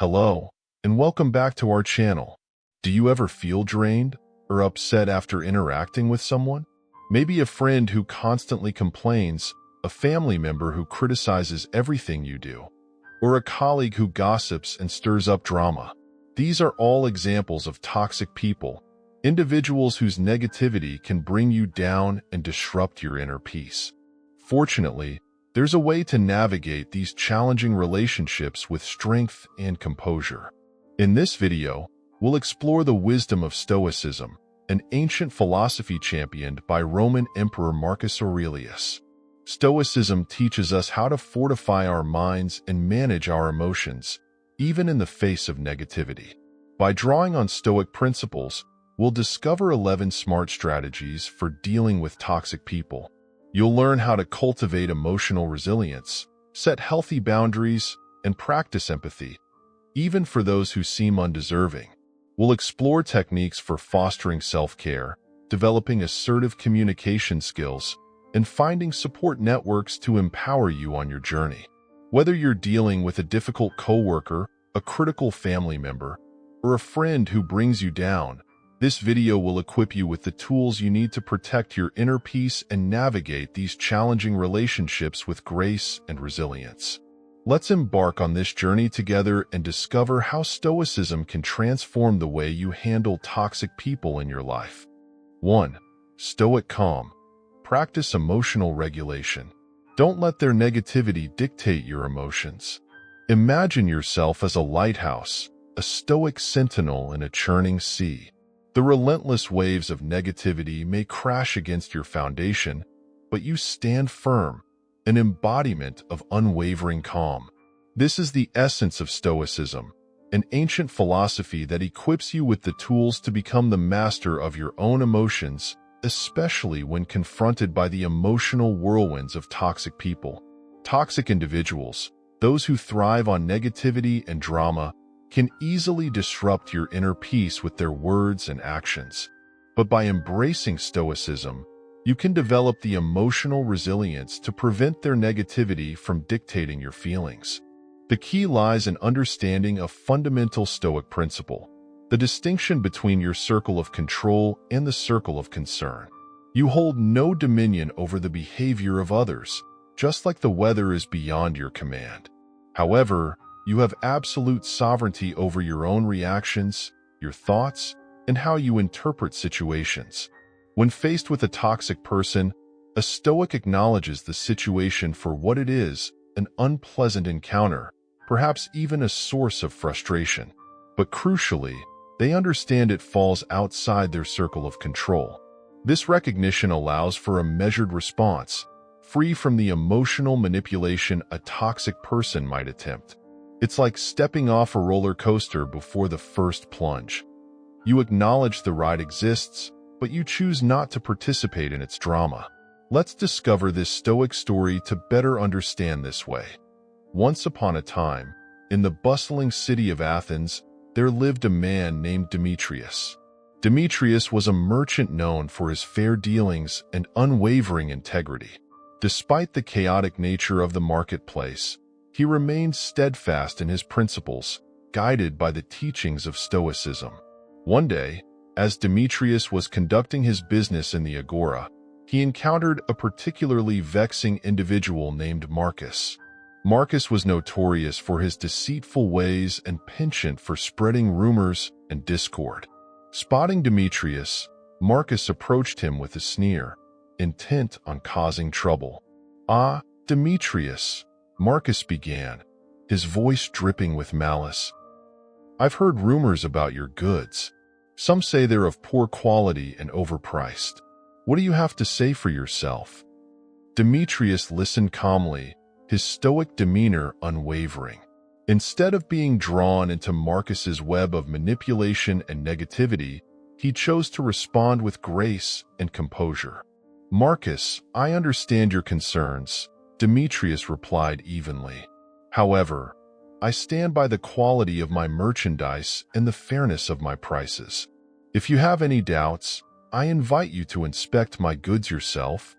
Hello, and welcome back to our channel. Do you ever feel drained or upset after interacting with someone? Maybe a friend who constantly complains, a family member who criticizes everything you do, or a colleague who gossips and stirs up drama. These are all examples of toxic people, individuals whose negativity can bring you down and disrupt your inner peace. Fortunately, there's a way to navigate these challenging relationships with strength and composure. In this video, we'll explore the wisdom of Stoicism, an ancient philosophy championed by Roman Emperor Marcus Aurelius. Stoicism teaches us how to fortify our minds and manage our emotions, even in the face of negativity. By drawing on Stoic principles, we'll discover 11 smart strategies for dealing with toxic people. You'll learn how to cultivate emotional resilience, set healthy boundaries, and practice empathy, even for those who seem undeserving. We'll explore techniques for fostering self-care, developing assertive communication skills, and finding support networks to empower you on your journey. Whether you're dealing with a difficult coworker, a critical family member, or a friend who brings you down, this video will equip you with the tools you need to protect your inner peace and navigate these challenging relationships with grace and resilience. Let's embark on this journey together and discover how Stoicism can transform the way you handle toxic people in your life. 1. Stoic calm. Practice emotional regulation. Don't let their negativity dictate your emotions. Imagine yourself as a lighthouse, a stoic sentinel in a churning sea. The relentless waves of negativity may crash against your foundation, but you stand firm, an embodiment of unwavering calm. This is the essence of Stoicism, an ancient philosophy that equips you with the tools to become the master of your own emotions, especially when confronted by the emotional whirlwinds of toxic people. Toxic individuals, those who thrive on negativity and drama, can easily disrupt your inner peace with their words and actions. But by embracing Stoicism, you can develop the emotional resilience to prevent their negativity from dictating your feelings. The key lies in understanding a fundamental Stoic principle, the distinction between your circle of control and the circle of concern. You hold no dominion over the behavior of others, just like the weather is beyond your command. However, you have absolute sovereignty over your own reactions, your thoughts, and how you interpret situations. When faced with a toxic person, a Stoic acknowledges the situation for what it is, an unpleasant encounter, perhaps even a source of frustration. But crucially, they understand it falls outside their circle of control. This recognition allows for a measured response, free from the emotional manipulation a toxic person might attempt. It's like stepping off a roller coaster before the first plunge. You acknowledge the ride exists, but you choose not to participate in its drama. Let's discover this Stoic story to better understand this way. Once upon a time, in the bustling city of Athens, there lived a man named Demetrius. Demetrius was a merchant known for his fair dealings and unwavering integrity. Despite the chaotic nature of the marketplace, he remained steadfast in his principles, guided by the teachings of Stoicism. One day, as Demetrius was conducting his business in the agora, he encountered a particularly vexing individual named Marcus. Marcus was notorious for his deceitful ways and penchant for spreading rumors and discord. Spotting Demetrius, Marcus approached him with a sneer, intent on causing trouble. "Ah, Demetrius," Marcus began, his voice dripping with malice. "I've heard rumors about your goods. Some say they're of poor quality and overpriced. What do you have to say for yourself?" Demetrius listened calmly, his stoic demeanor unwavering. Instead of being drawn into Marcus's web of manipulation and negativity, he chose to respond with grace and composure. "Marcus, I understand your concerns," Demetrius replied evenly. "However, I stand by the quality of my merchandise and the fairness of my prices. If you have any doubts, I invite you to inspect my goods yourself."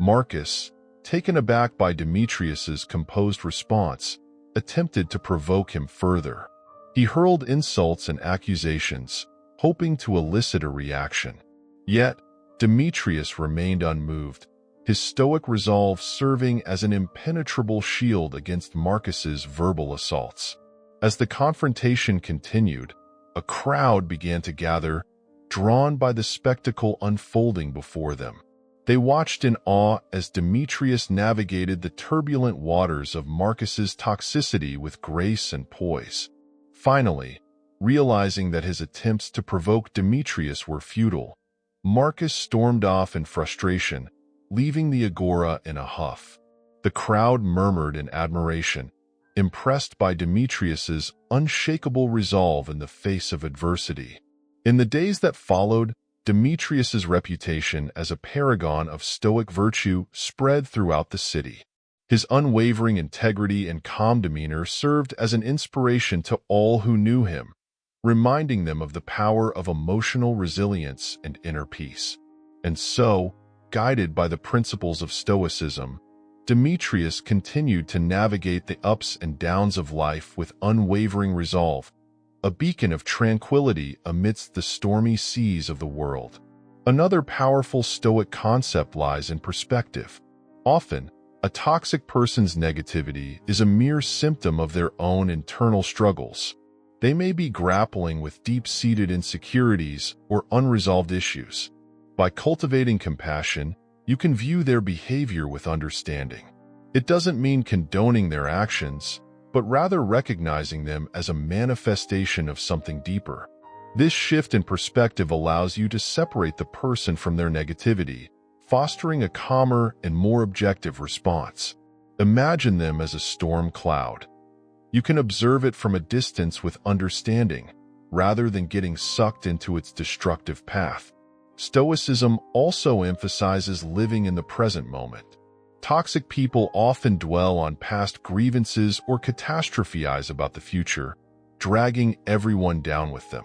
Marcus, taken aback by Demetrius's composed response, attempted to provoke him further. He hurled insults and accusations, hoping to elicit a reaction. Yet, Demetrius remained unmoved, his stoic resolve serving as an impenetrable shield against Marcus's verbal assaults. As the confrontation continued, a crowd began to gather, drawn by the spectacle unfolding before them. They watched in awe as Demetrius navigated the turbulent waters of Marcus's toxicity with grace and poise. Finally, realizing that his attempts to provoke Demetrius were futile, Marcus stormed off in frustration, leaving the agora in a huff. The crowd murmured in admiration, impressed by Demetrius's unshakable resolve in the face of adversity. In the days that followed, Demetrius's reputation as a paragon of Stoic virtue spread throughout the city. His unwavering integrity and calm demeanor served as an inspiration to all who knew him, reminding them of the power of emotional resilience and inner peace. And so, guided by the principles of Stoicism, Demetrius continued to navigate the ups and downs of life with unwavering resolve, a beacon of tranquility amidst the stormy seas of the world. Another powerful Stoic concept lies in perspective. Often, a toxic person's negativity is a mere symptom of their own internal struggles. They may be grappling with deep-seated insecurities or unresolved issues. By cultivating compassion, you can view their behavior with understanding. It doesn't mean condoning their actions, but rather recognizing them as a manifestation of something deeper. This shift in perspective allows you to separate the person from their negativity, fostering a calmer and more objective response. Imagine them as a storm cloud. You can observe it from a distance with understanding, rather than getting sucked into its destructive path. Stoicism also emphasizes living in the present moment. Toxic people often dwell on past grievances or catastrophize about the future, dragging everyone down with them.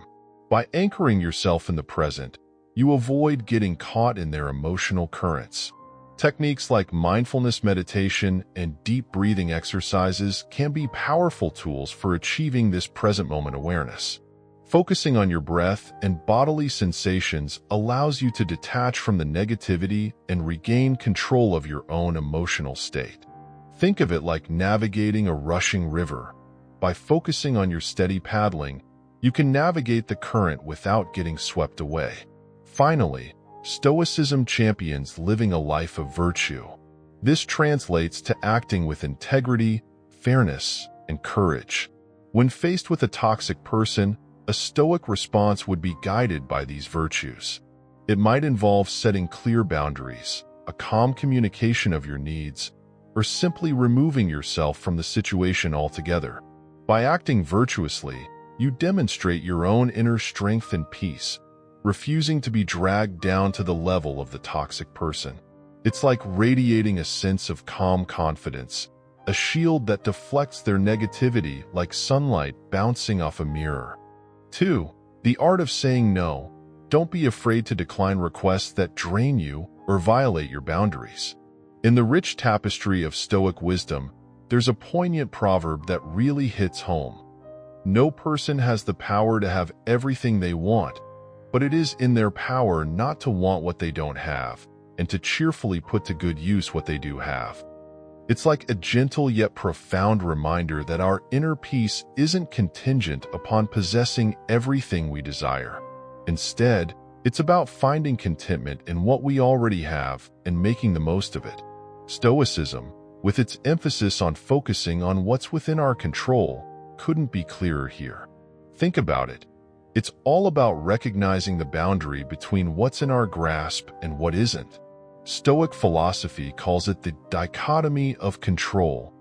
By anchoring yourself in the present, you avoid getting caught in their emotional currents. Techniques like mindfulness meditation and deep breathing exercises can be powerful tools for achieving this present moment awareness. Focusing on your breath and bodily sensations allows you to detach from the negativity and regain control of your own emotional state. Think of it like navigating a rushing river. By focusing on your steady paddling, you can navigate the current without getting swept away. Finally, Stoicism champions living a life of virtue. This translates to acting with integrity, fairness, and courage. When faced with a toxic person, a Stoic response would be guided by these virtues. It might involve setting clear boundaries, a calm communication of your needs, or simply removing yourself from the situation altogether. By acting virtuously, you demonstrate your own inner strength and peace, refusing to be dragged down to the level of the toxic person. It's like radiating a sense of calm confidence, a shield that deflects their negativity like sunlight bouncing off a mirror. 2. The art of saying no. Don't be afraid to decline requests that drain you or violate your boundaries. In the rich tapestry of Stoic wisdom, there's a poignant proverb that really hits home. No person has the power to have everything they want, but it is in their power not to want what they don't have, and to cheerfully put to good use what they do have. It's like a gentle yet profound reminder that our inner peace isn't contingent upon possessing everything we desire. Instead, it's about finding contentment in what we already have and making the most of it. Stoicism, with its emphasis on focusing on what's within our control, couldn't be clearer here. Think about it. It's all about recognizing the boundary between what's in our grasp and what isn't. Stoic philosophy calls it the dichotomy of control.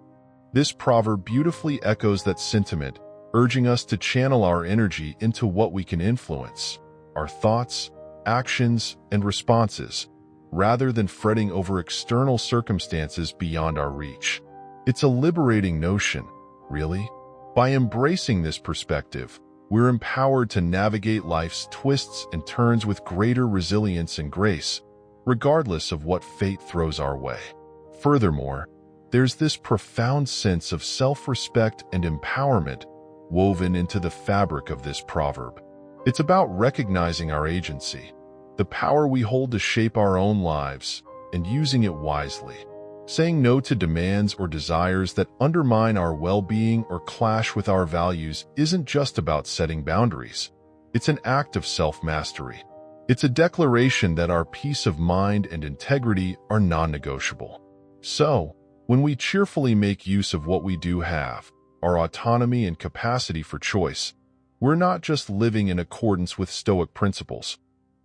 This proverb beautifully echoes that sentiment, urging us to channel our energy into what we can influence, our thoughts, actions, and responses, rather than fretting over external circumstances beyond our reach. It's a liberating notion, really. By embracing this perspective, we're empowered to navigate life's twists and turns with greater resilience and grace, regardless of what fate throws our way. Furthermore, there's this profound sense of self-respect and empowerment woven into the fabric of this proverb. It's about recognizing our agency, the power we hold to shape our own lives, and using it wisely. Saying no to demands or desires that undermine our well-being or clash with our values isn't just about setting boundaries. It's an act of self-mastery. It's a declaration that our peace of mind and integrity are non-negotiable. So, when we cheerfully make use of what we do have, our autonomy and capacity for choice, we're not just living in accordance with Stoic principles.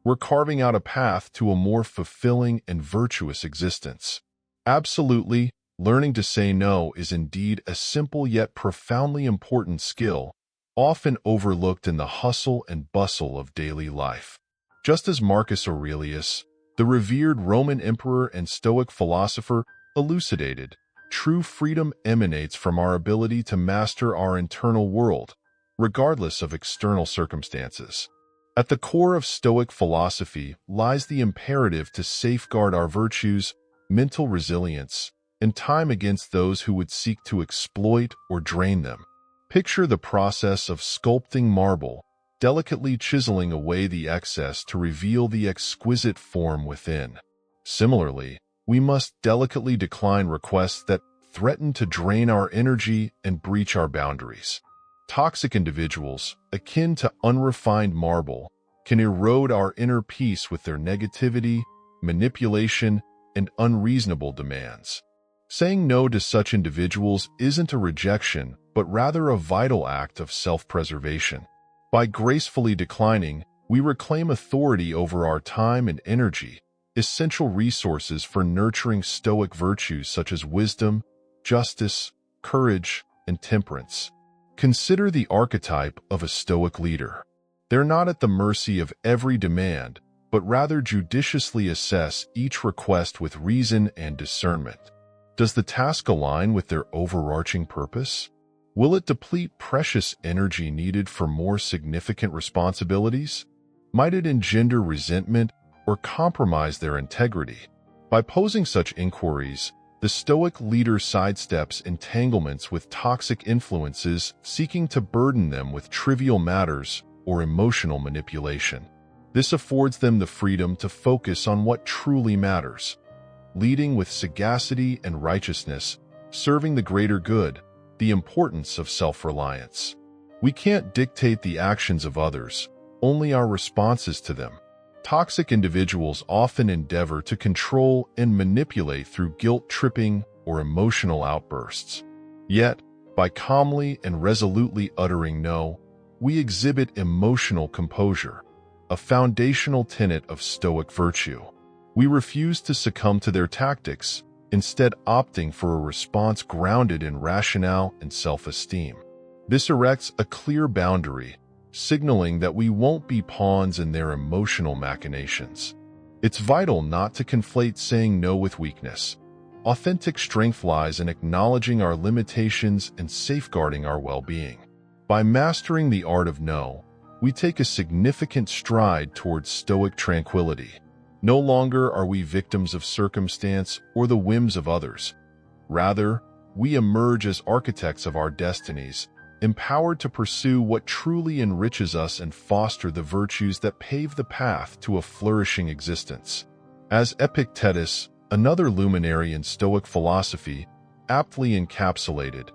We're carving out a path to a more fulfilling and virtuous existence. Absolutely, learning to say no is indeed a simple yet profoundly important skill, often overlooked in the hustle and bustle of daily life. Just as Marcus Aurelius, the revered Roman emperor and Stoic philosopher, elucidated, true freedom emanates from our ability to master our internal world, regardless of external circumstances. At the core of Stoic philosophy lies the imperative to safeguard our virtues, mental resilience, and time against those who would seek to exploit or drain them. Picture the process of sculpting marble, delicately chiseling away the excess to reveal the exquisite form within. Similarly, we must delicately decline requests that threaten to drain our energy and breach our boundaries. Toxic individuals, akin to unrefined marble, can erode our inner peace with their negativity, manipulation, and unreasonable demands. Saying no to such individuals isn't a rejection, but rather a vital act of self-preservation. By gracefully declining, we reclaim authority over our time and energy, essential resources for nurturing Stoic virtues such as wisdom, justice, courage, and temperance. Consider the archetype of a Stoic leader. They're not at the mercy of every demand, but rather judiciously assess each request with reason and discernment. Does the task align with their overarching purpose? Will it deplete precious energy needed for more significant responsibilities? Might it engender resentment or compromise their integrity? By posing such inquiries, the Stoic leader sidesteps entanglements with toxic influences seeking to burden them with trivial matters or emotional manipulation. This affords them the freedom to focus on what truly matters, leading with sagacity and righteousness, serving the greater good, the importance of self-reliance. We can't dictate the actions of others, only our responses to them. Toxic individuals often endeavor to control and manipulate through guilt-tripping or emotional outbursts. Yet, by calmly and resolutely uttering no, we exhibit emotional composure, a foundational tenet of Stoic virtue. We refuse to succumb to their tactics, instead opting for a response grounded in rationale and self-esteem. This erects a clear boundary, signaling that we won't be pawns in their emotional machinations. It's vital not to conflate saying no with weakness. Authentic strength lies in acknowledging our limitations and safeguarding our well-being. By mastering the art of no, we take a significant stride towards Stoic tranquility. No longer are we victims of circumstance or the whims of others. Rather, we emerge as architects of our destinies, empowered to pursue what truly enriches us and foster the virtues that pave the path to a flourishing existence. As Epictetus, another luminary in Stoic philosophy, aptly encapsulated,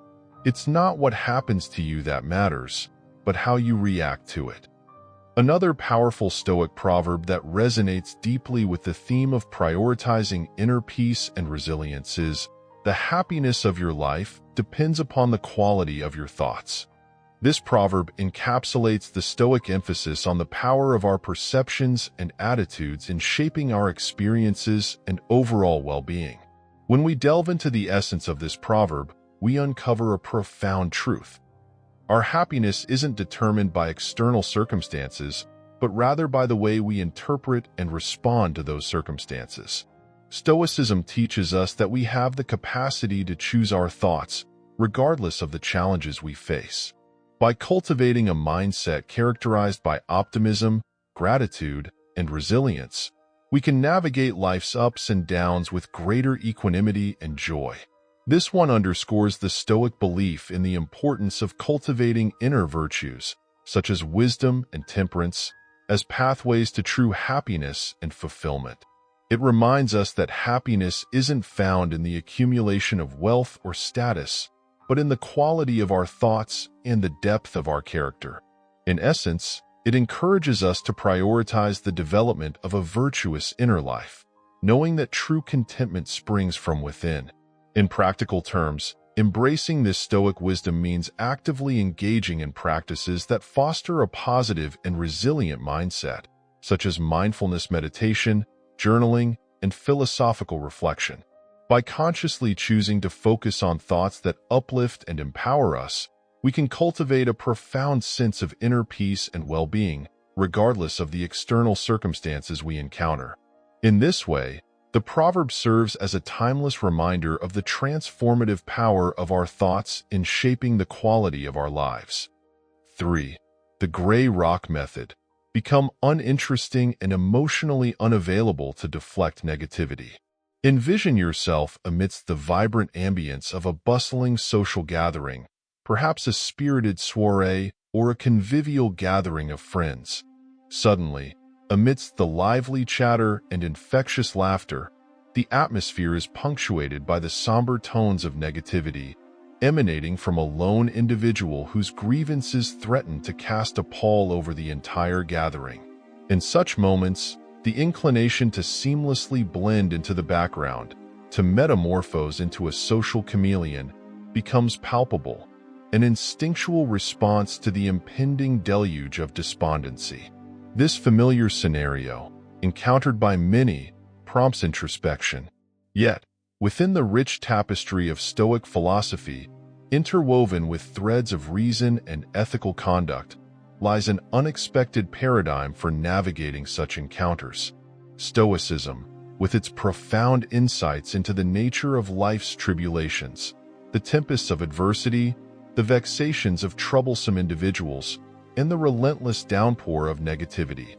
"It's not what happens to you that matters, but how you react to it." Another powerful Stoic proverb that resonates deeply with the theme of prioritizing inner peace and resilience is, "The happiness of your life depends upon the quality of your thoughts." This proverb encapsulates the Stoic emphasis on the power of our perceptions and attitudes in shaping our experiences and overall well-being. When we delve into the essence of this proverb, we uncover a profound truth. Our happiness isn't determined by external circumstances, but rather by the way we interpret and respond to those circumstances. Stoicism teaches us that we have the capacity to choose our thoughts, regardless of the challenges we face. By cultivating a mindset characterized by optimism, gratitude, and resilience, we can navigate life's ups and downs with greater equanimity and joy. This one underscores the Stoic belief in the importance of cultivating inner virtues, such as wisdom and temperance, as pathways to true happiness and fulfillment. It reminds us that happiness isn't found in the accumulation of wealth or status, but in the quality of our thoughts and the depth of our character. In essence, it encourages us to prioritize the development of a virtuous inner life, knowing that true contentment springs from within. In practical terms, embracing this Stoic wisdom means actively engaging in practices that foster a positive and resilient mindset, such as mindfulness meditation, journaling, and philosophical reflection. By consciously choosing to focus on thoughts that uplift and empower us, we can cultivate a profound sense of inner peace and well-being, regardless of the external circumstances we encounter. In this way, the proverb serves as a timeless reminder of the transformative power of our thoughts in shaping the quality of our lives. 3. The gray rock method. Become uninteresting and emotionally unavailable to deflect negativity. Envision yourself amidst the vibrant ambience of a bustling social gathering, perhaps a spirited soiree or a convivial gathering of friends. Suddenly, amidst the lively chatter and infectious laughter, the atmosphere is punctuated by the somber tones of negativity, emanating from a lone individual whose grievances threaten to cast a pall over the entire gathering. In such moments, the inclination to seamlessly blend into the background, to metamorphose into a social chameleon, becomes palpable, an instinctual response to the impending deluge of despondency. This familiar scenario, encountered by many, prompts introspection. Yet, within the rich tapestry of Stoic philosophy, interwoven with threads of reason and ethical conduct, lies an unexpected paradigm for navigating such encounters. Stoicism, with its profound insights into the nature of life's tribulations, the tempests of adversity, the vexations of troublesome individuals, and the relentless downpour of negativity,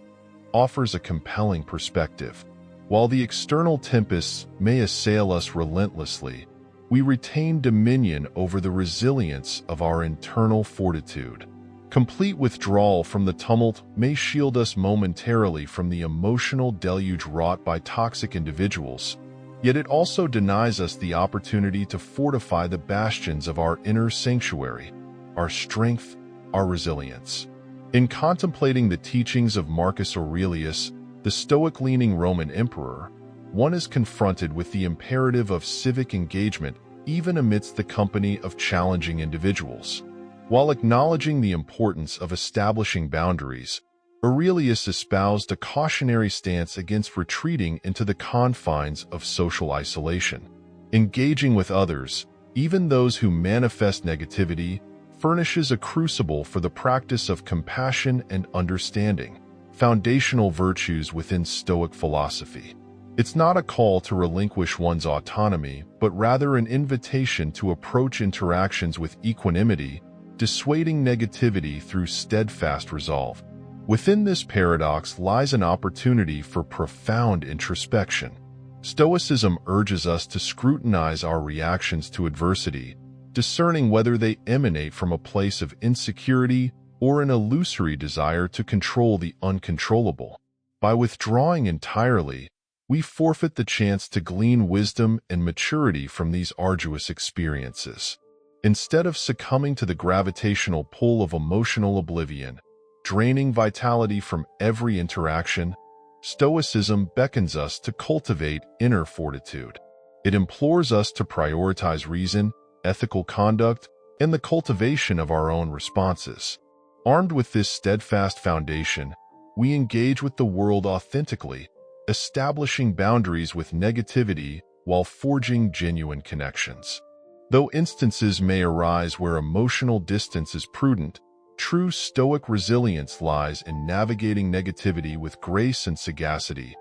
offers a compelling perspective. While the external tempests may assail us relentlessly, we retain dominion over the resilience of our internal fortitude. Complete withdrawal from the tumult may shield us momentarily from the emotional deluge wrought by toxic individuals, yet it also denies us the opportunity to fortify the bastions of our inner sanctuary, our strength, our resilience. In contemplating the teachings of Marcus Aurelius, the Stoic-leaning Roman emperor, one is confronted with the imperative of civic engagement even amidst the company of challenging individuals. While acknowledging the importance of establishing boundaries, Aurelius espoused a cautionary stance against retreating into the confines of social isolation. Engaging with others, even those who manifest negativity, furnishes a crucible for the practice of compassion and understanding, foundational virtues within Stoic philosophy. It's not a call to relinquish one's autonomy, but rather an invitation to approach interactions with equanimity, dissuading negativity through steadfast resolve. Within this paradox lies an opportunity for profound introspection. Stoicism urges us to scrutinize our reactions to adversity, discerning whether they emanate from a place of insecurity or an illusory desire to control the uncontrollable. By withdrawing entirely, we forfeit the chance to glean wisdom and maturity from these arduous experiences. Instead of succumbing to the gravitational pull of emotional oblivion, draining vitality from every interaction, Stoicism beckons us to cultivate inner fortitude. It implores us to prioritize reason, ethical conduct, and the cultivation of our own responses. Armed with this steadfast foundation, we engage with the world authentically, establishing boundaries with negativity while forging genuine connections. Though instances may arise where emotional distance is prudent, true Stoic resilience lies in navigating negativity with grace and sagacity,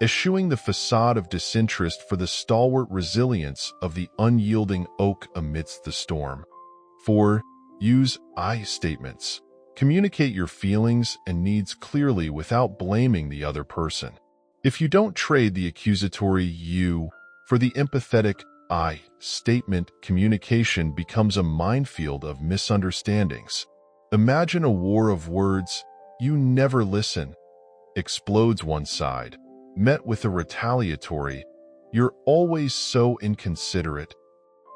eschewing the facade of disinterest for the stalwart resilience of the unyielding oak amidst the storm. 4. Use I statements. Communicate your feelings and needs clearly without blaming the other person. If you don't trade the accusatory you for the empathetic I statement, communication becomes a minefield of misunderstandings. Imagine a war of words. You never listen explodes one side, met with a retaliatory, "You're always so inconsiderate."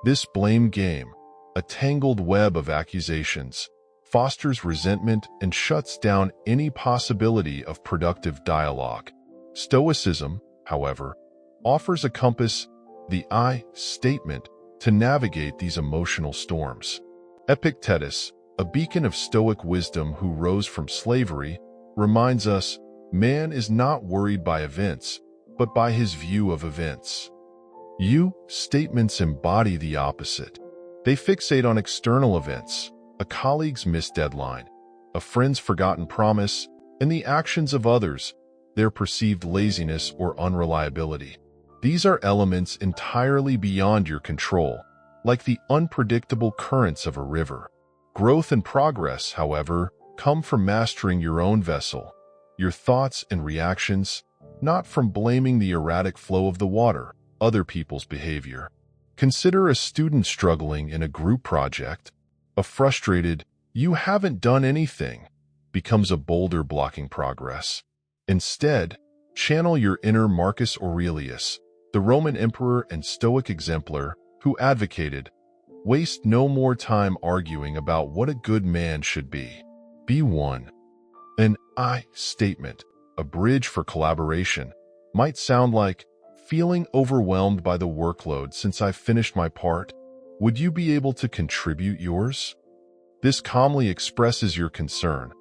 This blame game, a tangled web of accusations, fosters resentment and shuts down any possibility of productive dialogue. Stoicism, however, offers a compass, the I statement, to navigate these emotional storms. Epictetus, a beacon of Stoic wisdom who rose from slavery, reminds us, man is not worried by events, but by his view of events. You statements embody the opposite. They fixate on external events, a colleague's missed deadline, a friend's forgotten promise, and the actions of others, their perceived laziness or unreliability. These are elements entirely beyond your control, like the unpredictable currents of a river. Growth and progress, however, come from mastering your own vessel, your thoughts and reactions, not from blaming the erratic flow of the water, other people's behavior. Consider a student struggling in a group project. A frustrated, "You haven't done anything," becomes a boulder blocking progress. Instead, channel your inner Marcus Aurelius, the Roman emperor and Stoic exemplar, who advocated, "Waste no more time arguing about what a good man should be. Be one." An I statement, a bridge for collaboration, might sound like, "Feeling overwhelmed by the workload since I've finished my part. Would you be able to contribute yours?" This calmly expresses your concern,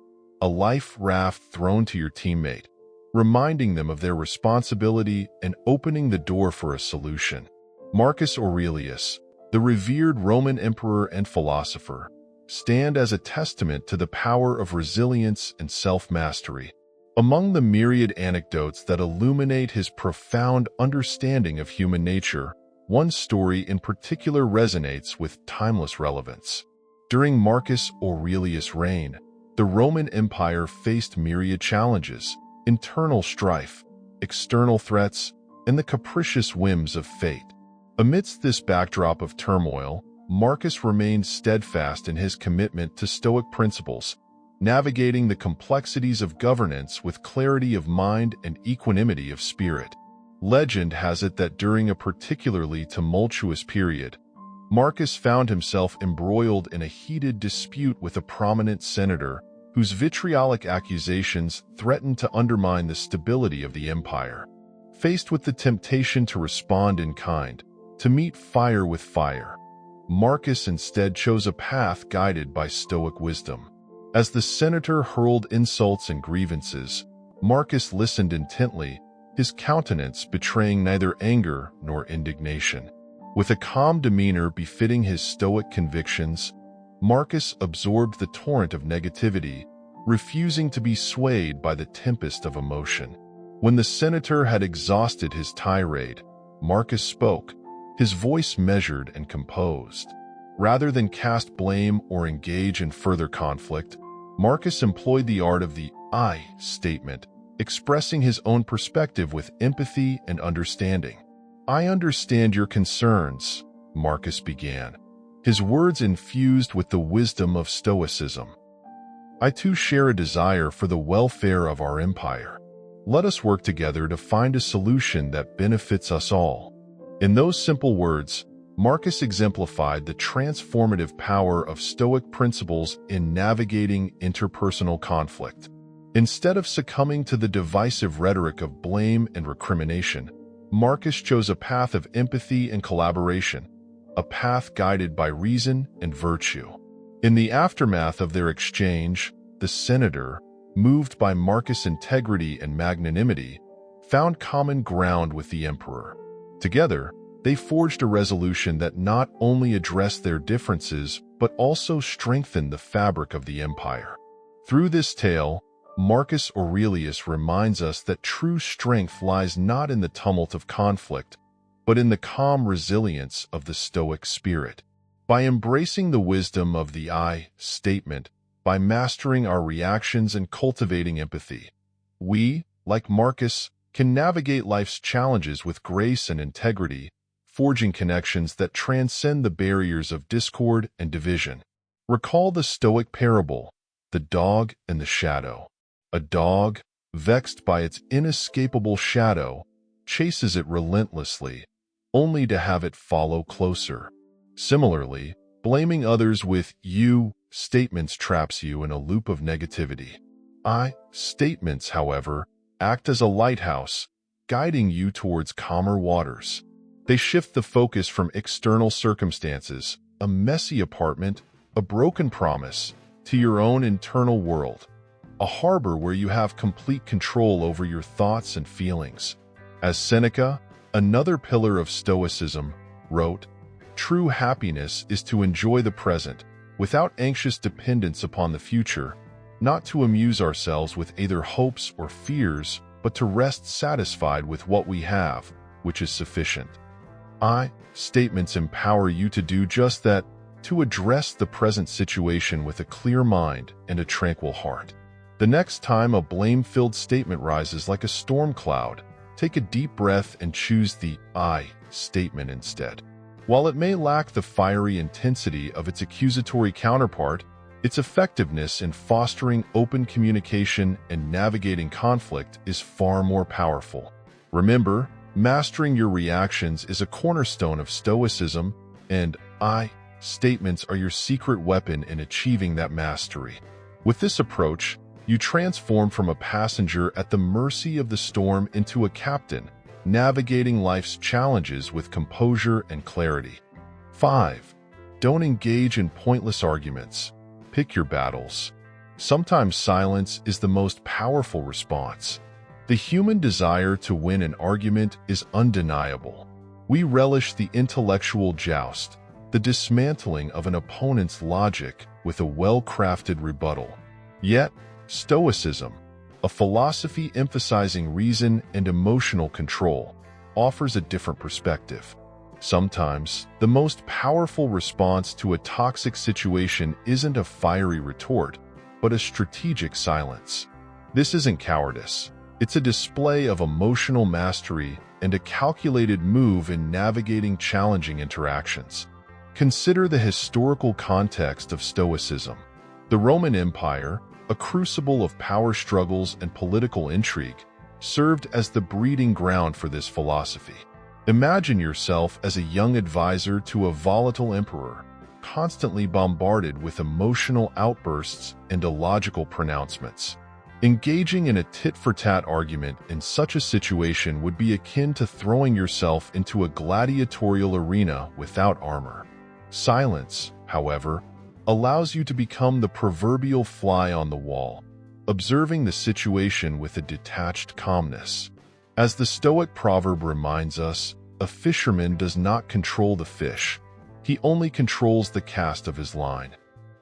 a life raft thrown to your teammate, reminding them of their responsibility and opening the door for a solution. Marcus Aurelius, the revered Roman emperor and philosopher, stand as a testament to the power of resilience and self-mastery. Among the myriad anecdotes that illuminate his profound understanding of human nature, one story in particular resonates with timeless relevance. During Marcus Aurelius' reign, the Roman Empire faced myriad challenges: internal strife, external threats, and the capricious whims of fate. Amidst this backdrop of turmoil, Marcus remained steadfast in his commitment to Stoic principles, navigating the complexities of governance with clarity of mind and equanimity of spirit. Legend has it that during a particularly tumultuous period, Marcus found himself embroiled in a heated dispute with a prominent senator whose vitriolic accusations threatened to undermine the stability of the empire. Faced with the temptation to respond in kind, to meet fire with fire, Marcus instead chose a path guided by Stoic wisdom. As the senator hurled insults and grievances, Marcus listened intently, his countenance betraying neither anger nor indignation. With a calm demeanor befitting his Stoic convictions, Marcus absorbed the torrent of negativity, refusing to be swayed by the tempest of emotion. When the senator had exhausted his tirade, Marcus spoke, his voice measured and composed. Rather than cast blame or engage in further conflict, Marcus employed the art of the I statement, expressing his own perspective with empathy and understanding. "I understand your concerns," Marcus began, his words infused with the wisdom of Stoicism. "I too share a desire for the welfare of our empire. Let us work together to find a solution that benefits us all." In those simple words, Marcus exemplified the transformative power of Stoic principles in navigating interpersonal conflict. Instead of succumbing to the divisive rhetoric of blame and recrimination, Marcus chose a path of empathy and collaboration, a path guided by reason and virtue. In the aftermath of their exchange, the senator, moved by Marcus' integrity and magnanimity, found common ground with the emperor. Together, they forged a resolution that not only addressed their differences but also strengthened the fabric of the empire. Through this tale, Marcus Aurelius reminds us that true strength lies not in the tumult of conflict, but in the calm resilience of the Stoic spirit. By embracing the wisdom of the I statement, by mastering our reactions and cultivating empathy, we, like Marcus, can navigate life's challenges with grace and integrity, forging connections that transcend the barriers of discord and division. Recall the Stoic parable, the dog and the shadow. A dog, vexed by its inescapable shadow, chases it relentlessly, only to have it follow closer. Similarly, blaming others with "you" statements traps you in a loop of negativity. "I" statements, however, act as a lighthouse, guiding you towards calmer waters. They shift the focus from external circumstances, a messy apartment, a broken promise, to your own internal world, a harbor where you have complete control over your thoughts and feelings. As Seneca, another pillar of Stoicism, wrote, "True happiness is to enjoy the present, without anxious dependence upon the future, not to amuse ourselves with either hopes or fears, but to rest satisfied with what we have, which is sufficient." "I" statements empower you to do just that, to address the present situation with a clear mind and a tranquil heart. The next time a blame-filled statement rises like a storm cloud, take a deep breath and choose the "I" statement instead. While it may lack the fiery intensity of its accusatory counterpart, its effectiveness in fostering open communication and navigating conflict is far more powerful. Remember, mastering your reactions is a cornerstone of Stoicism, and "I" statements are your secret weapon in achieving that mastery. With this approach, you transform from a passenger at the mercy of the storm into a captain, navigating life's challenges with composure and clarity. 5. Don't engage in pointless arguments. Pick your battles. Sometimes silence is the most powerful response. The human desire to win an argument is undeniable. We relish the intellectual joust, the dismantling of an opponent's logic with a well-crafted rebuttal. Yet, Stoicism, a philosophy emphasizing reason and emotional control, offers a different perspective. Sometimes, the most powerful response to a toxic situation isn't a fiery retort, but a strategic silence. This isn't cowardice. It's a display of emotional mastery and a calculated move in navigating challenging interactions. Consider the historical context of Stoicism. The Roman Empire, a crucible of power struggles and political intrigue, served as the breeding ground for this philosophy. Imagine yourself as a young advisor to a volatile emperor, constantly bombarded with emotional outbursts and illogical pronouncements. Engaging in a tit-for-tat argument in such a situation would be akin to throwing yourself into a gladiatorial arena without armor. Silence, however, allows you to become the proverbial fly on the wall, observing the situation with a detached calmness. As the Stoic proverb reminds us, a fisherman does not control the fish. He only controls the cast of his line.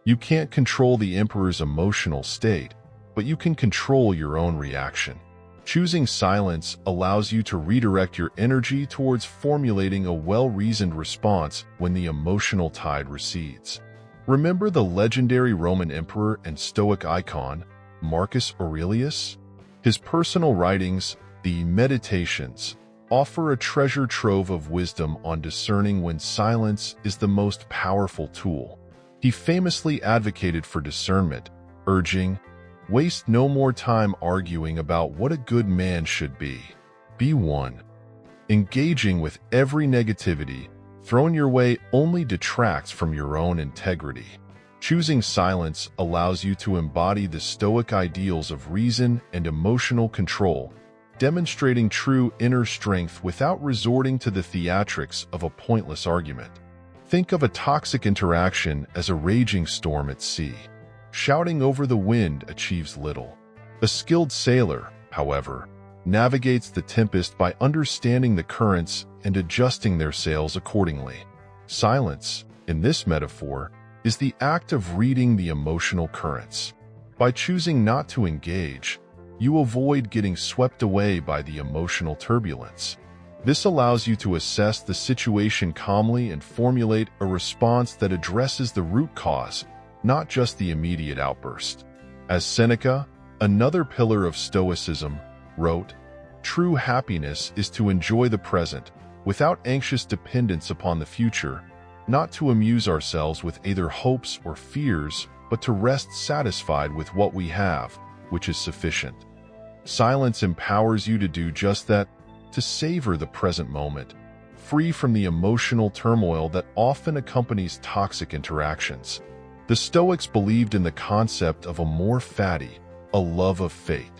You can't control the emperor's emotional state, but you can control your own reaction. Choosing silence allows you to redirect your energy towards formulating a well-reasoned response when the emotional tide recedes. Remember the legendary Roman emperor and Stoic icon, Marcus Aurelius? His personal writings, the Meditations, offer a treasure trove of wisdom on discerning when silence is the most powerful tool. He famously advocated for discernment, urging, "Waste no more time arguing about what a good man should be. Be one." Engaging with every negativity thrown your way only detracts from your own integrity. Choosing silence allows you to embody the Stoic ideals of reason and emotional control, demonstrating true inner strength without resorting to the theatrics of a pointless argument. Think of a toxic interaction as a raging storm at sea. Shouting over the wind achieves little. A skilled sailor, however, navigates the tempest by understanding the currents and adjusting their sails accordingly. Silence, in this metaphor, is the act of reading the emotional currents. By choosing not to engage, you avoid getting swept away by the emotional turbulence. This allows you to assess the situation calmly and formulate a response that addresses the root cause, not just the immediate outburst. As Seneca, another pillar of Stoicism, wrote, "True happiness is to enjoy the present, without anxious dependence upon the future, not to amuse ourselves with either hopes or fears, but to rest satisfied with what we have, which is sufficient. Silence empowers you to do just that, to savor the present moment, free from the emotional turmoil that often accompanies toxic interactions. The Stoics believed in the concept of amor fati, a love of fate.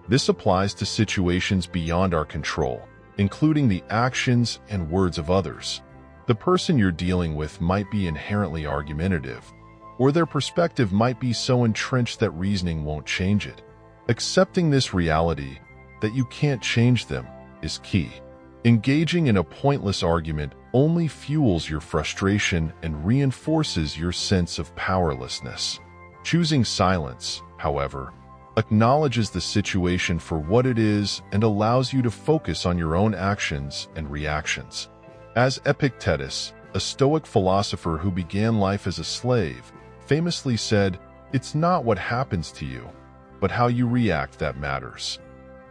This applies to situations beyond our control, including the actions and words of others. The person you're dealing with might be inherently argumentative, or their perspective might be so entrenched that reasoning won't change it. Accepting this reality, that you can't change them, is key. Engaging in a pointless argument only fuels your frustration and reinforces your sense of powerlessness. Choosing silence, however, acknowledges the situation for what it is and allows you to focus on your own actions and reactions. As Epictetus, a Stoic philosopher who began life as a slave, famously said, "It's not what happens to you, but how you react that matters."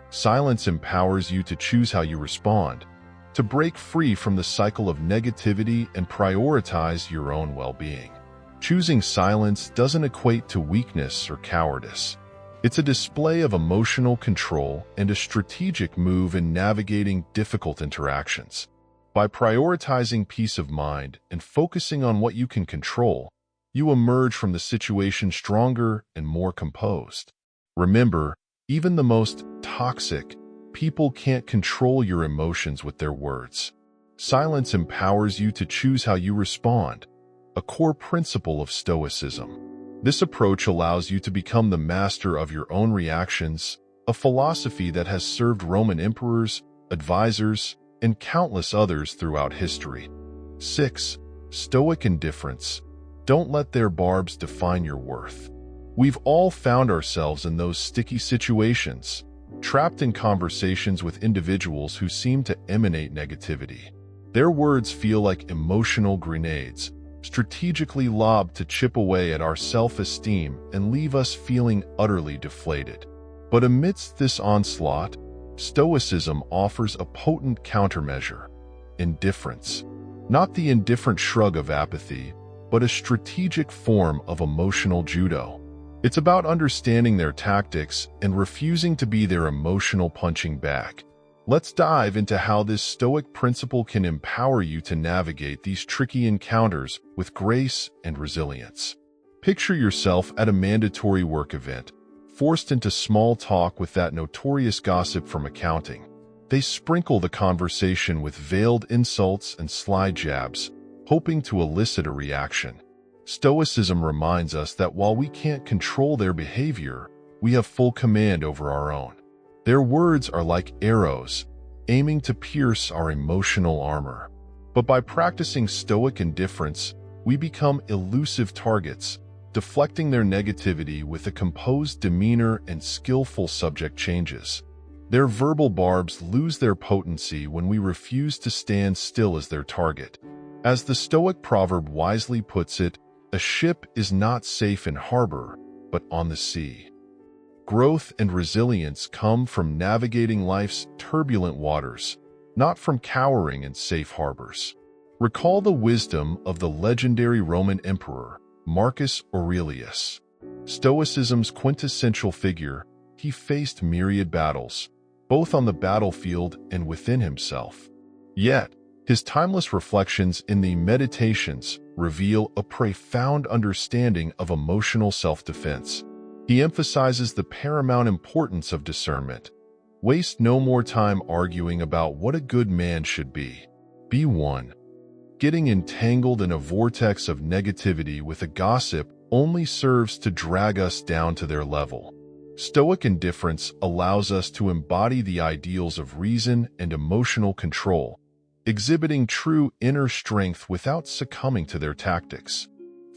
Silence empowers you to choose how you respond, to break free from the cycle of negativity and prioritize your own well-being. Choosing silence doesn't equate to weakness or cowardice. It's a display of emotional control and a strategic move in navigating difficult interactions. By prioritizing peace of mind and focusing on what you can control, you emerge from the situation stronger and more composed. Remember, even the most toxic people can't control your emotions with their words. Silence empowers you to choose how you respond, a core principle of Stoicism. This approach allows you to become the master of your own reactions, a philosophy that has served Roman emperors, advisors, and countless others throughout history. 6. Stoic indifference. Don't let their barbs define your worth. We've all found ourselves in those sticky situations, trapped in conversations with individuals who seem to emanate negativity. Their words feel like emotional grenades, strategically lobbed to chip away at our self-esteem and leave us feeling utterly deflated. But amidst this onslaught, Stoicism offers a potent countermeasure: indifference. Not the indifferent shrug of apathy, but a strategic form of emotional judo. It's about understanding their tactics and refusing to be their emotional punching bag. Let's dive into how this Stoic principle can empower you to navigate these tricky encounters with grace and resilience. Picture yourself at a mandatory work event, forced into small talk with that notorious gossip from accounting. They sprinkle the conversation with veiled insults and sly jabs, hoping to elicit a reaction. Stoicism reminds us that while we can't control their behavior, we have full command over our own. Their words are like arrows, aiming to pierce our emotional armor. But by practicing Stoic indifference, we become elusive targets, deflecting their negativity with a composed demeanor and skillful subject changes. Their verbal barbs lose their potency when we refuse to stand still as their target. As the Stoic proverb wisely puts it, a ship is not safe in harbor, but on the sea. Growth and resilience come from navigating life's turbulent waters, not from cowering in safe harbors. Recall the wisdom of the legendary Roman emperor, Marcus Aurelius. Stoicism's quintessential figure, he faced myriad battles, both on the battlefield and within himself. Yet, his timeless reflections in the Meditations reveal a profound understanding of emotional self-defense. He emphasizes the paramount importance of discernment. Waste no more time arguing about what a good man should be. Be one. Getting entangled in a vortex of negativity with a gossip only serves to drag us down to their level. Stoic indifference allows us to embody the ideals of reason and emotional control, exhibiting true inner strength without succumbing to their tactics.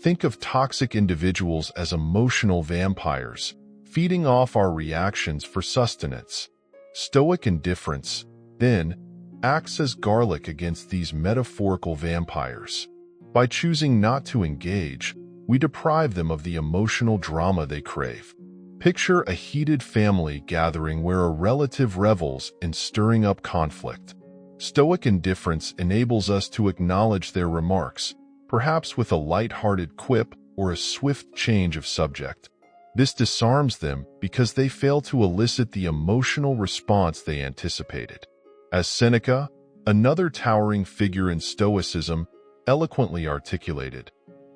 Think of toxic individuals as emotional vampires, feeding off our reactions for sustenance. Stoic indifference, then, acts as garlic against these metaphorical vampires. By choosing not to engage, we deprive them of the emotional drama they crave. Picture a heated family gathering where a relative revels in stirring up conflict. Stoic indifference enables us to acknowledge their remarks, perhaps with a light-hearted quip or a swift change of subject. This disarms them because they fail to elicit the emotional response they anticipated. As Seneca, another towering figure in Stoicism, eloquently articulated,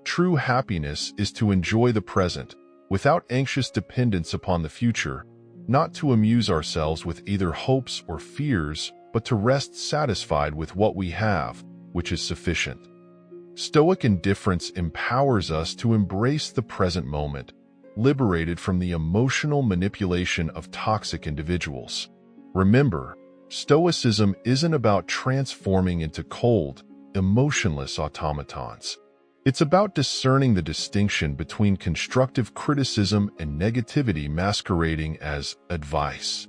"True happiness is to enjoy the present, without anxious dependence upon the future, not to amuse ourselves with either hopes or fears, but to rest satisfied with what we have, which is sufficient." Stoic indifference empowers us to embrace the present moment, liberated from the emotional manipulation of toxic individuals. Remember, Stoicism isn't about transforming into cold, emotionless automatons. It's about discerning the distinction between constructive criticism and negativity masquerading as advice.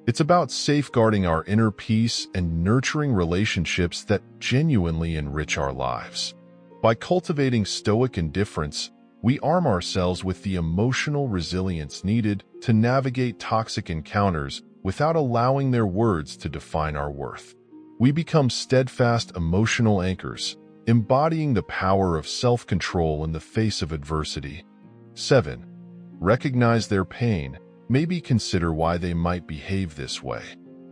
It's about safeguarding our inner peace and nurturing relationships that genuinely enrich our lives. By cultivating Stoic indifference, we arm ourselves with the emotional resilience needed to navigate toxic encounters without allowing their words to define our worth. We become steadfast emotional anchors, embodying the power of self-control in the face of adversity. 7. Recognize their pain. Maybe consider why they might behave this way.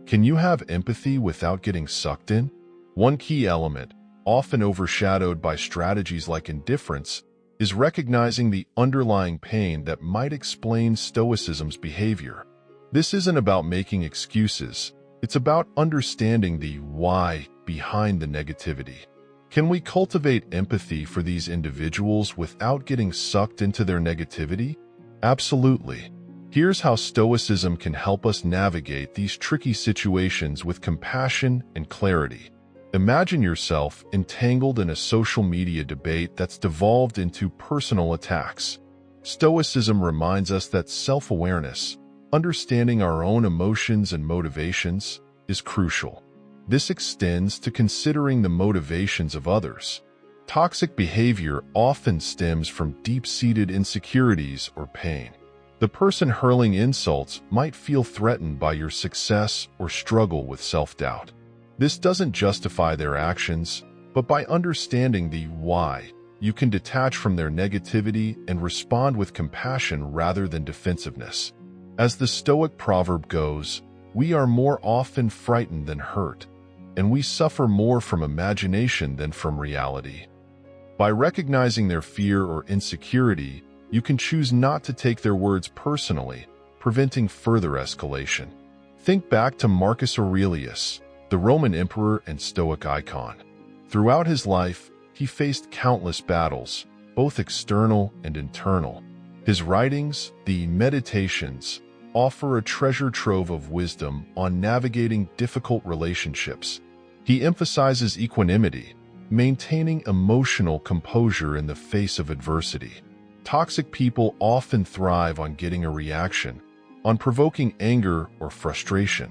Can you have empathy without getting sucked in? One key element, often overshadowed by strategies like indifference, is recognizing the underlying pain that might explain Stoicism's behavior. This isn't about making excuses. It's about understanding the why behind the negativity. Can we cultivate empathy for these individuals without getting sucked into their negativity? Absolutely. Here's how Stoicism can help us navigate these tricky situations with compassion and clarity. Imagine yourself entangled in a social media debate that's devolved into personal attacks. Stoicism reminds us that self-awareness, understanding our own emotions and motivations, is crucial. This extends to considering the motivations of others. Toxic behavior often stems from deep-seated insecurities or pain. The person hurling insults might feel threatened by your success or struggle with self-doubt. This doesn't justify their actions, but by understanding the why, you can detach from their negativity and respond with compassion rather than defensiveness. As the Stoic proverb goes, we are more often frightened than hurt, and we suffer more from imagination than from reality. By recognizing their fear or insecurity, you can choose not to take their words personally, preventing further escalation. Think back to Marcus Aurelius, the Roman emperor and Stoic icon. Throughout his life, he faced countless battles, both external and internal. His writings, the Meditations, offer a treasure trove of wisdom on navigating difficult relationships. He emphasizes equanimity, maintaining emotional composure in the face of adversity. Toxic people often thrive on getting a reaction, on provoking anger or frustration.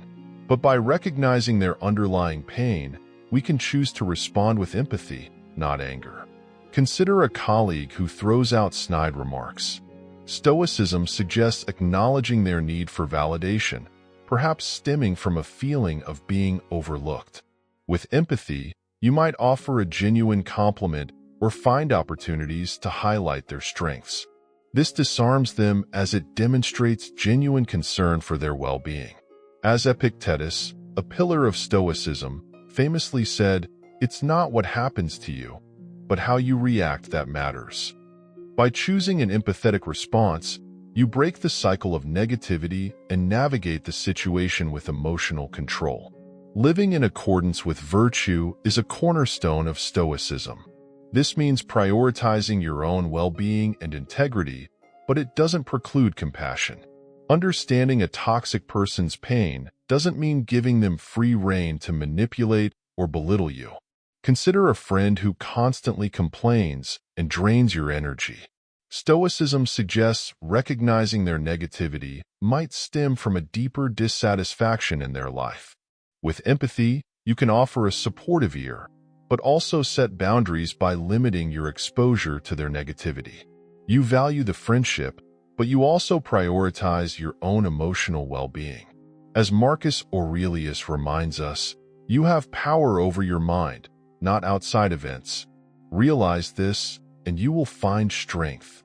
But by recognizing their underlying pain, we can choose to respond with empathy, not anger. Consider a colleague who throws out snide remarks. Stoicism suggests acknowledging their need for validation, perhaps stemming from a feeling of being overlooked. With empathy, you might offer a genuine compliment or find opportunities to highlight their strengths. This disarms them as it demonstrates genuine concern for their well-being. As Epictetus, a pillar of Stoicism, famously said, "It's not what happens to you, but how you react that matters." By choosing an empathetic response, you break the cycle of negativity and navigate the situation with emotional control. Living in accordance with virtue is a cornerstone of Stoicism. This means prioritizing your own well-being and integrity, but it doesn't preclude compassion. Understanding a toxic person's pain doesn't mean giving them free rein to manipulate or belittle you. Consider a friend who constantly complains and drains your energy. Stoicism suggests recognizing their negativity might stem from a deeper dissatisfaction in their life. With empathy, you can offer a supportive ear, but also set boundaries by limiting your exposure to their negativity. You value the friendship, but you also prioritize your own emotional well-being. As Marcus Aurelius reminds us, You have power over your mind, not outside events. Realize this, and you will find strength.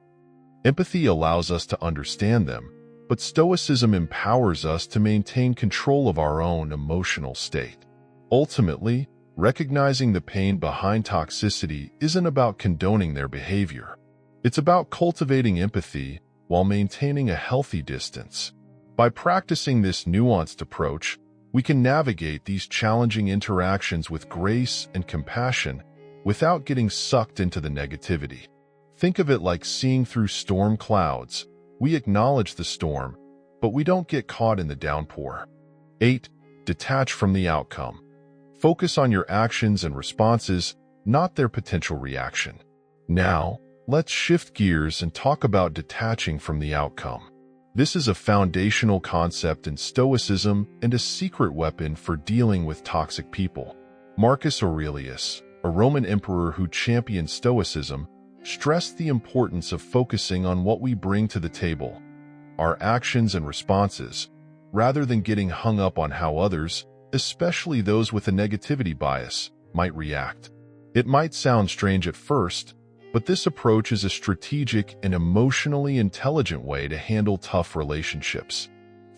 Empathy allows us to understand them, but Stoicism empowers us to maintain control of our own emotional state. Ultimately, recognizing the pain behind toxicity isn't about condoning their behavior. It's about cultivating empathy while maintaining a healthy distance. By practicing this nuanced approach, we can navigate these challenging interactions with grace and compassion without getting sucked into the negativity. Think of it like seeing through storm clouds. We acknowledge the storm, but we don't get caught in the downpour. 8. Detach from the outcome. Focus on your actions and responses, not their potential reaction. Now, let's shift gears and talk about detaching from the outcome. This is a foundational concept in Stoicism and a secret weapon for dealing with toxic people. Marcus Aurelius, a Roman emperor who championed Stoicism, stressed the importance of focusing on what we bring to the table, our actions and responses, rather than getting hung up on how others, especially those with a negativity bias, might react. It might sound strange at first, but this approach is a strategic and emotionally intelligent way to handle tough relationships.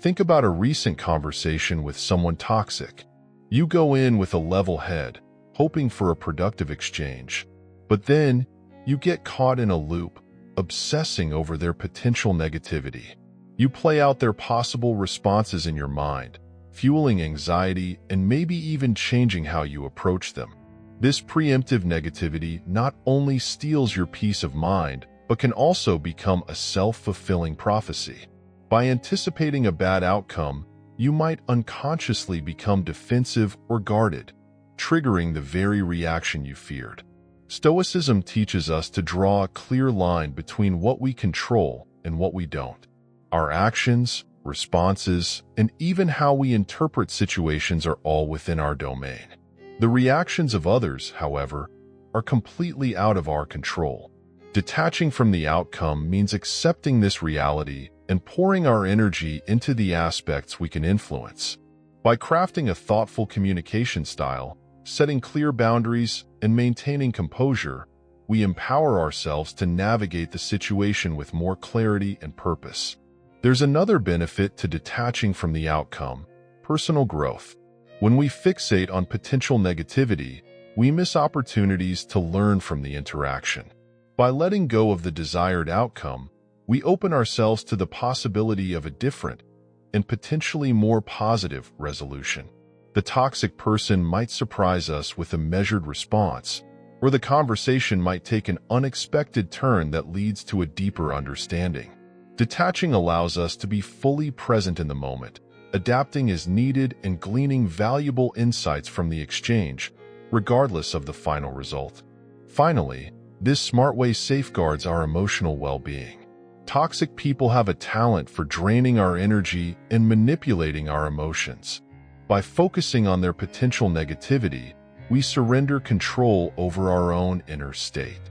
Think about a recent conversation with someone toxic. You go in with a level head, hoping for a productive exchange. But then, you get caught in a loop, obsessing over their potential negativity. You play out their possible responses in your mind, fueling anxiety and maybe even changing how you approach them. This preemptive negativity not only steals your peace of mind, but can also become a self-fulfilling prophecy. By anticipating a bad outcome, you might unconsciously become defensive or guarded, triggering the very reaction you feared. Stoicism teaches us to draw a clear line between what we control and what we don't. Our actions, responses, and even how we interpret situations are all within our domain. The reactions of others, however, are completely out of our control. Detaching from the outcome means accepting this reality and pouring our energy into the aspects we can influence. By crafting a thoughtful communication style, setting clear boundaries, and maintaining composure, we empower ourselves to navigate the situation with more clarity and purpose. There's another benefit to detaching from the outcome: personal growth. When we fixate on potential negativity, we miss opportunities to learn from the interaction. By letting go of the desired outcome, we open ourselves to the possibility of a different and potentially more positive resolution. The toxic person might surprise us with a measured response, or the conversation might take an unexpected turn that leads to a deeper understanding. Detaching allows us to be fully present in the moment, adapting as needed and gleaning valuable insights from the exchange, regardless of the final result. Finally, this smart way safeguards our emotional well-being. Toxic people have a talent for draining our energy and manipulating our emotions. By focusing on their potential negativity, we surrender control over our own inner state.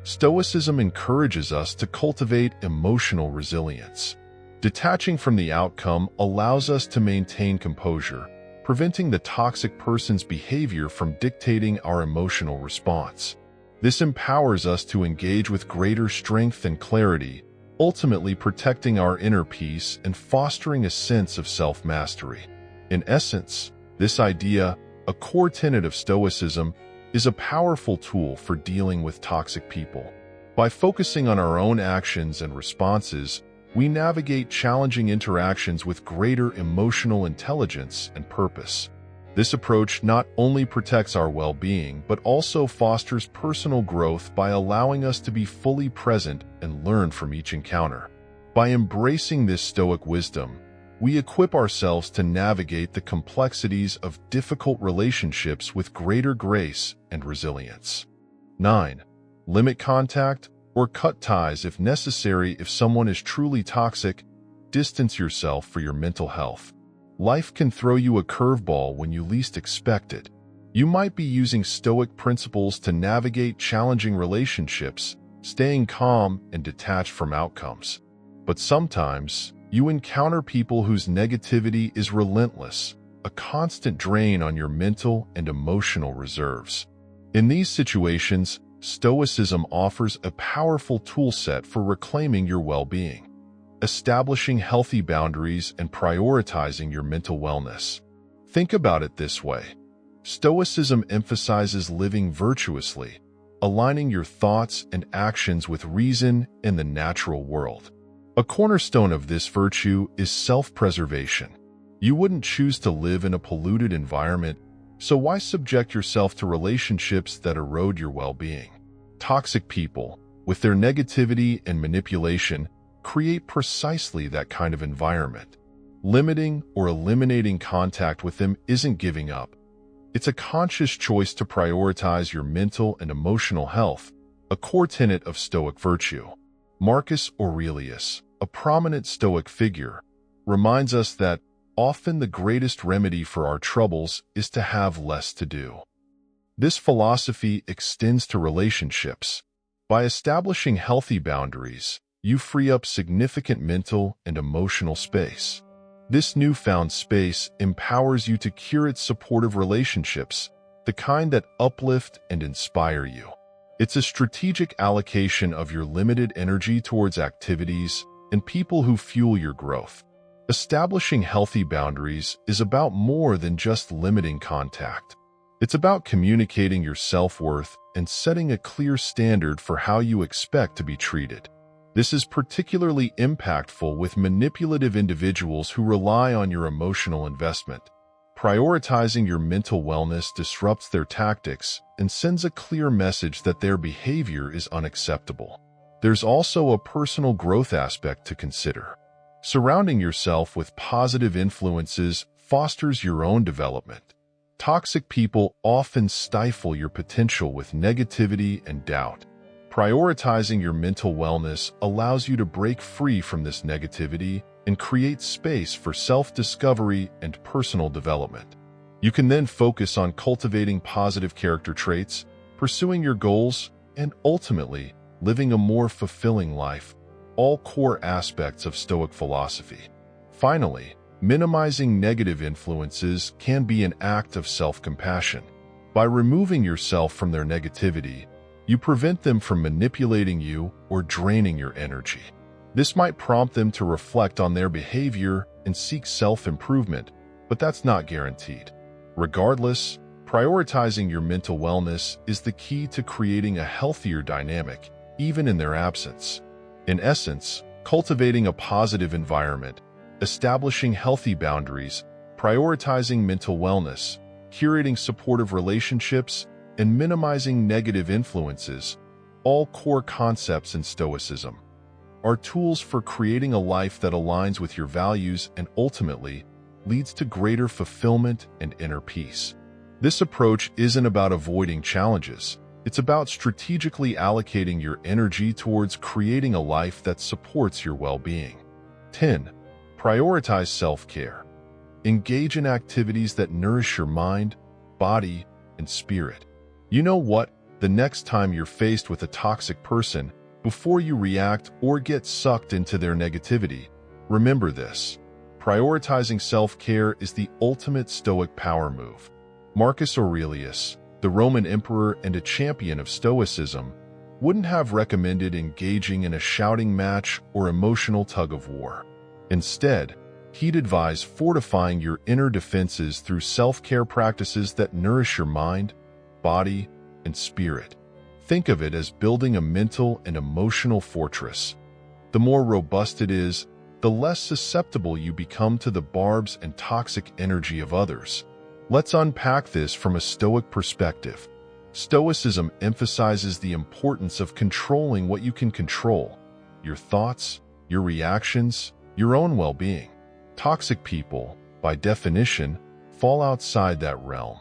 Stoicism encourages us to cultivate emotional resilience. Detaching from the outcome allows us to maintain composure, preventing the toxic person's behavior from dictating our emotional response. This empowers us to engage with greater strength and clarity, ultimately protecting our inner peace and fostering a sense of self-mastery. In essence, this idea, a core tenet of Stoicism, is a powerful tool for dealing with toxic people. By focusing on our own actions and responses, we navigate challenging interactions with greater emotional intelligence and purpose. This approach not only protects our well-being, but also fosters personal growth by allowing us to be fully present and learn from each encounter. By embracing this Stoic wisdom, we equip ourselves to navigate the complexities of difficult relationships with greater grace and resilience. 9. Limit contact or cut ties if necessary. If someone is truly toxic, distance yourself for your mental health. Life can throw you a curveball when you least expect it. You might be using Stoic principles to navigate challenging relationships, staying calm and detached from outcomes. But sometimes, you encounter people whose negativity is relentless, a constant drain on your mental and emotional reserves. In these situations, Stoicism offers a powerful toolset for reclaiming your well-being, establishing healthy boundaries and prioritizing your mental wellness. Think about it this way. Stoicism emphasizes living virtuously, aligning your thoughts and actions with reason and the natural world. A cornerstone of this virtue is self-preservation. You wouldn't choose to live in a polluted environment, so why subject yourself to relationships that erode your well-being? Toxic people, with their negativity and manipulation, create precisely that kind of environment. Limiting or eliminating contact with them isn't giving up. It's a conscious choice to prioritize your mental and emotional health, a core tenet of Stoic virtue. Marcus Aurelius, a prominent Stoic figure, reminds us that often the greatest remedy for our troubles is to have less to do. This philosophy extends to relationships. By establishing healthy boundaries, you free up significant mental and emotional space. This newfound space empowers you to curate supportive relationships, the kind that uplift and inspire you. It's a strategic allocation of your limited energy towards activities and people who fuel your growth. Establishing healthy boundaries is about more than just limiting contact. It's about communicating your self-worth and setting a clear standard for how you expect to be treated. This is particularly impactful with manipulative individuals who rely on your emotional investment. Prioritizing your mental wellness disrupts their tactics and sends a clear message that their behavior is unacceptable. There's also a personal growth aspect to consider. Surrounding yourself with positive influences fosters your own development. Toxic people often stifle your potential with negativity and doubt. Prioritizing your mental wellness allows you to break free from this negativity and create space for self-discovery and personal development. You can then focus on cultivating positive character traits, pursuing your goals, and ultimately living a more fulfilling life, all core aspects of Stoic philosophy. Finally, minimizing negative influences can be an act of self-compassion. By removing yourself from their negativity, you prevent them from manipulating you or draining your energy. This might prompt them to reflect on their behavior and seek self-improvement, but that's not guaranteed. Regardless, prioritizing your mental wellness is the key to creating a healthier dynamic, even in their absence. In essence, cultivating a positive environment, establishing healthy boundaries, prioritizing mental wellness, curating supportive relationships, and minimizing negative influences, all core concepts in Stoicism, are tools for creating a life that aligns with your values and ultimately leads to greater fulfillment and inner peace. This approach isn't about avoiding challenges. It's about strategically allocating your energy towards creating a life that supports your well-being. 10. Prioritize self-care. Engage in activities that nourish your mind, body, and spirit. You know what? The next time you're faced with a toxic person, before you react or get sucked into their negativity, remember this. Prioritizing self-care is the ultimate Stoic power move. Marcus Aurelius, the Roman emperor and a champion of Stoicism, wouldn't have recommended engaging in a shouting match or emotional tug-of-war. Instead, he'd advise fortifying your inner defenses through self-care practices that nourish your mind, body, and spirit. Think of it as building a mental and emotional fortress. The more robust it is, the less susceptible you become to the barbs and toxic energy of others. Let's unpack this from a Stoic perspective. Stoicism emphasizes the importance of controlling what you can control: your thoughts, your reactions, your own well-being. Toxic people, by definition, fall outside that realm.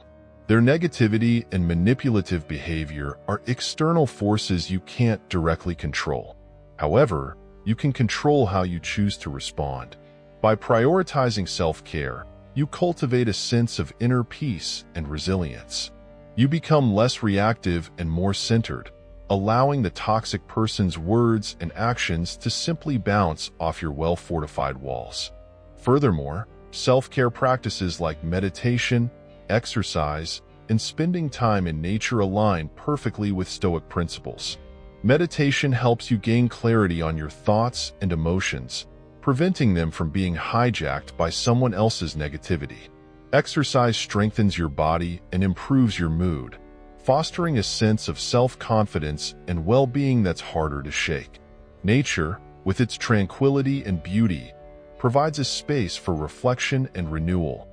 Their negativity and manipulative behavior are external forces you can't directly control. However, you can control how you choose to respond. By prioritizing self-care, you cultivate a sense of inner peace and resilience. You become less reactive and more centered, allowing the toxic person's words and actions to simply bounce off your well-fortified walls. Furthermore, Self-care practices like meditation, exercise, and spending time in nature align perfectly with Stoic principles. Meditation helps you gain clarity on your thoughts and emotions, preventing them from being hijacked by someone else's negativity. Exercise strengthens your body and improves your mood, fostering a sense of self-confidence and well-being that's harder to shake. Nature, with its tranquility and beauty, provides a space for reflection and renewal,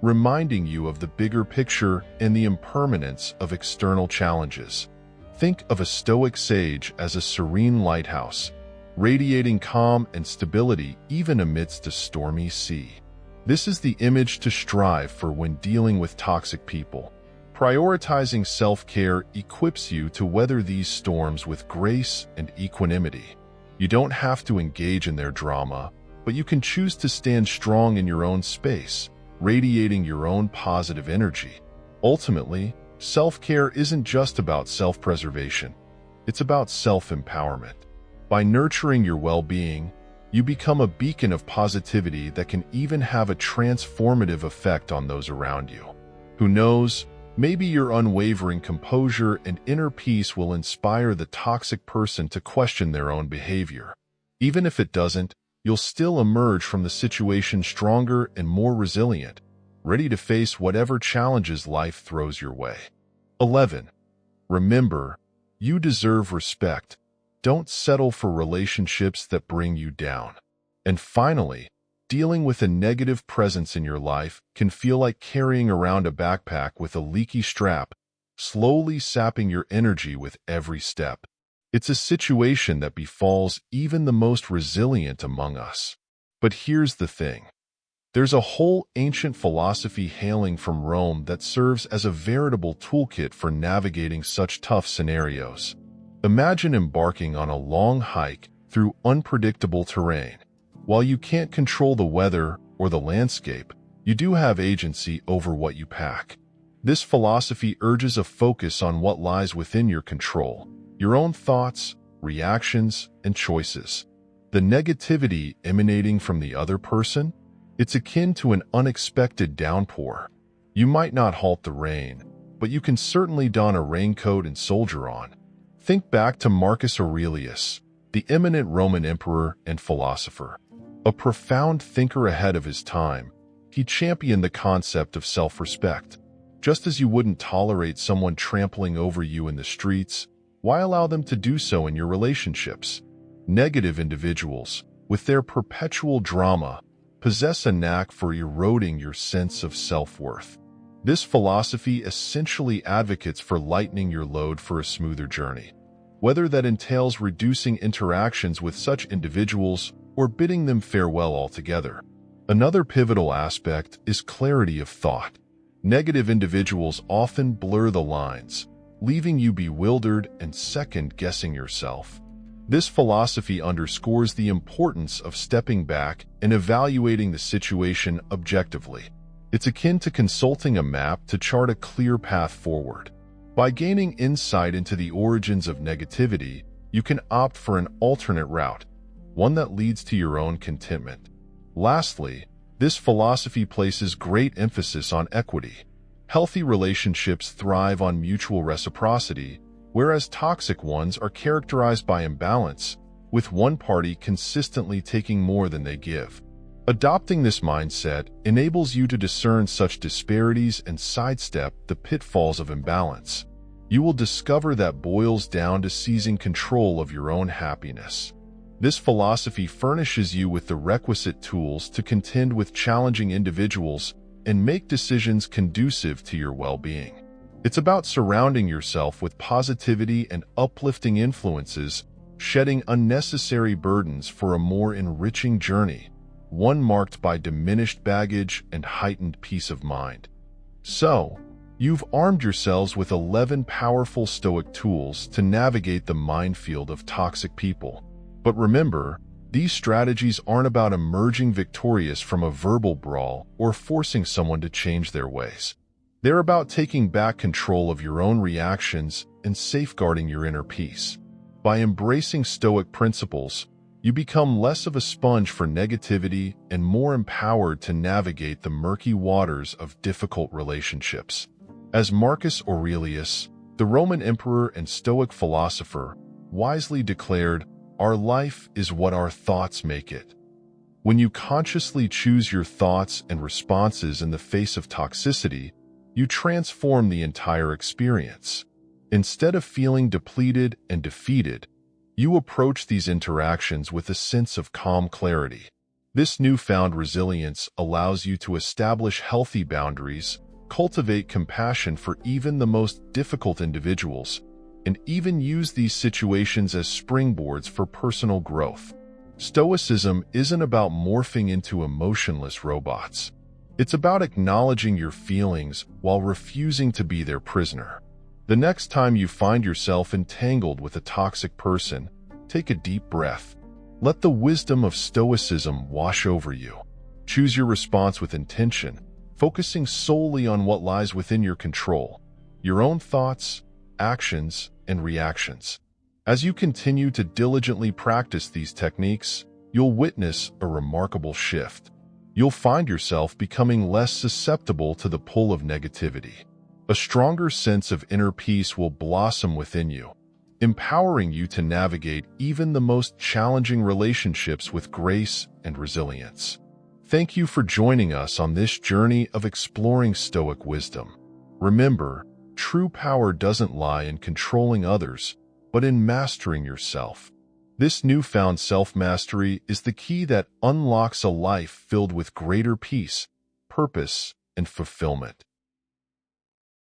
reminding you of the bigger picture and the impermanence of external challenges. Think of a Stoic sage as a serene lighthouse, radiating calm and stability even amidst a stormy sea. This is the image to strive for when dealing with toxic people. Prioritizing self-care equips you to weather these storms with grace and equanimity. You don't have to engage in their drama, but you can choose to stand strong in your own space, radiating your own positive energy. Ultimately, self-care isn't just about self-preservation. It's about self-empowerment. By nurturing your well-being, you become a beacon of positivity that can even have a transformative effect on those around you. Who knows, maybe your unwavering composure and inner peace will inspire the toxic person to question their own behavior. Even if it doesn't, you'll still emerge from the situation stronger and more resilient, ready to face whatever challenges life throws your way. 11. Remember, you deserve respect. Don't settle for relationships that bring you down. And finally, dealing with a negative presence in your life can feel like carrying around a backpack with a leaky strap, slowly sapping your energy with every step. It's a situation that befalls even the most resilient among us. But here's the thing. There's a whole ancient philosophy hailing from Rome that serves as a veritable toolkit for navigating such tough scenarios. Imagine embarking on a long hike through unpredictable terrain. While you can't control the weather or the landscape, you do have agency over what you pack. This philosophy urges a focus on what lies within your control, your own thoughts, reactions, and choices. The negativity emanating from the other person? It's akin to an unexpected downpour. You might not halt the rain, but you can certainly don a raincoat and soldier on. Think back to Marcus Aurelius, the eminent Roman emperor and philosopher. A profound thinker ahead of his time, he championed the concept of self-respect. Just as you wouldn't tolerate someone trampling over you in the streets, why allow them to do so in your relationships? Negative individuals, with their perpetual drama, possess a knack for eroding your sense of self-worth. This philosophy essentially advocates for lightening your load for a smoother journey, whether that entails reducing interactions with such individuals or bidding them farewell altogether. Another pivotal aspect is clarity of thought. Negative individuals often blur the lines, leaving you bewildered and second-guessing yourself. This philosophy underscores the importance of stepping back and evaluating the situation objectively. It's akin to consulting a map to chart a clear path forward. By gaining insight into the origins of negativity, you can opt for an alternate route, one that leads to your own contentment. Lastly, this philosophy places great emphasis on equity. Healthy relationships thrive on mutual reciprocity, whereas toxic ones are characterized by imbalance, with one party consistently taking more than they give. Adopting this mindset enables you to discern such disparities and sidestep the pitfalls of imbalance. You will discover that boils down to seizing control of your own happiness. This philosophy furnishes you with the requisite tools to contend with challenging individuals and make decisions conducive to your well-being. It's about surrounding yourself with positivity and uplifting influences, shedding unnecessary burdens for a more enriching journey, one marked by diminished baggage and heightened peace of mind. So, you've armed yourselves with 11 powerful Stoic tools to navigate the minefield of toxic people. But remember, these strategies aren't about emerging victorious from a verbal brawl or forcing someone to change their ways. They're about taking back control of your own reactions and safeguarding your inner peace. By embracing Stoic principles, You become less of a sponge for negativity and more empowered to navigate the murky waters of difficult relationships. As Marcus Aurelius, the Roman emperor and Stoic philosopher, wisely declared, "Our life is what our thoughts make it." When you consciously choose your thoughts and responses in the face of toxicity, you transform the entire experience. Instead of feeling depleted and defeated, you approach these interactions with a sense of calm clarity. This newfound resilience allows you to establish healthy boundaries, cultivate compassion for even the most difficult individuals, and even use these situations as springboards for personal growth. Stoicism isn't about morphing into emotionless robots. It's about acknowledging your feelings while refusing to be their prisoner. The next time you find yourself entangled with a toxic person, take a deep breath. Let the wisdom of Stoicism wash over you. Choose your response with intention, focusing solely on what lies within your control, your own thoughts, actions, and reactions. As you continue to diligently practice these techniques, you'll witness a remarkable shift. You'll find yourself becoming less susceptible to the pull of negativity. A stronger sense of inner peace will blossom within you, empowering you to navigate even the most challenging relationships with grace and resilience. Thank you for joining us on this journey of exploring Stoic wisdom. Remember, true power doesn't lie in controlling others, but in mastering yourself. This newfound self-mastery is the key that unlocks a life filled with greater peace, purpose, and fulfillment.